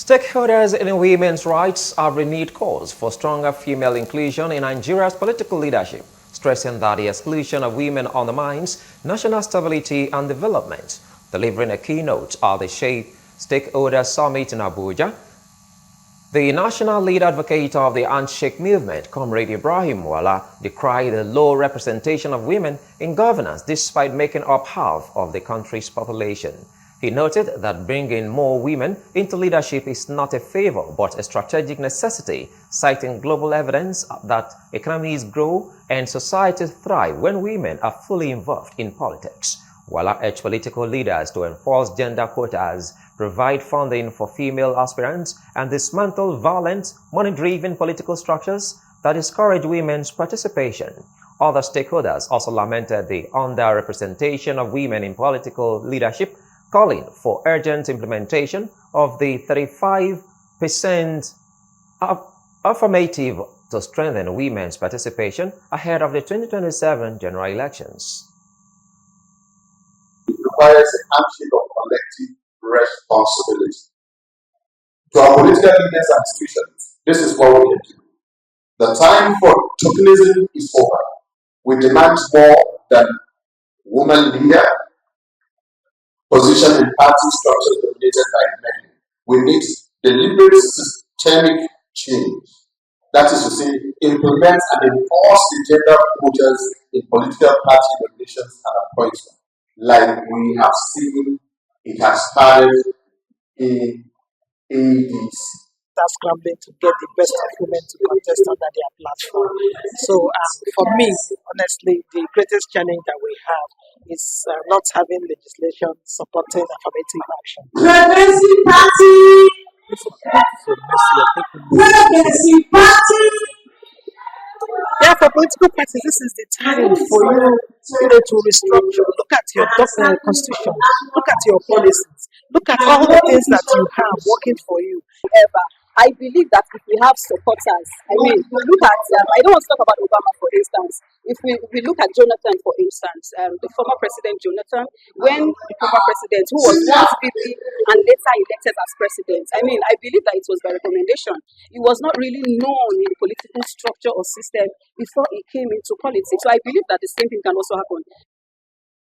Stakeholders in women's rights have renewed calls for stronger female inclusion in Nigeria's political leadership, stressing that the exclusion of women undermines national stability and development. Delivering a keynote at the SHAPE Stakeholder Summit in Abuja, the national lead advocate of the Handshake movement, Comrade Ibrahim Wala, decried the low representation of women in governance despite making up half of the country's population. He noted that bringing more women into leadership is not a favor but a strategic necessity, citing global evidence that economies grow and societies thrive when women are fully involved in politics. Wala urged political leaders to enforce gender quotas, provide funding for female aspirants, and dismantle violent, money-driven political structures that discourage women's participation. Other stakeholders also lamented the underrepresentation of women in political leadership, calling for urgent implementation of the 35% affirmative to strengthen women's participation ahead of the 2027 general elections. It requires a handshake of collective responsibility. To our political leaders and institutions, this is what we can do. The time for tokenism is over. We demand more than woman leader position in party structures dominated by men. We need deliberate systemic change. That is to say, implement and enforce the gender quotas in political party nominations and appointments, like we have seen it has started in ADC. Are scrambling to get the best of women to contest under their platform. So for me, honestly, the greatest challenge that we have is not having legislation supporting affirmative action. Progressive Party! Progressive Party! Yeah, for political parties, this is the time for you to restructure. Look at your constitution. Look at your policies. Look at all the things that you have working for you. Ever. I believe that if we have supporters, look at, I don't want to talk about Obama, for instance. If we look at Jonathan, for instance, the former president Jonathan, when the former president, who was once VP and later elected as president, I believe that it was by recommendation. He was not really known in political structure or system before he came into politics. So I believe that the same thing can also happen.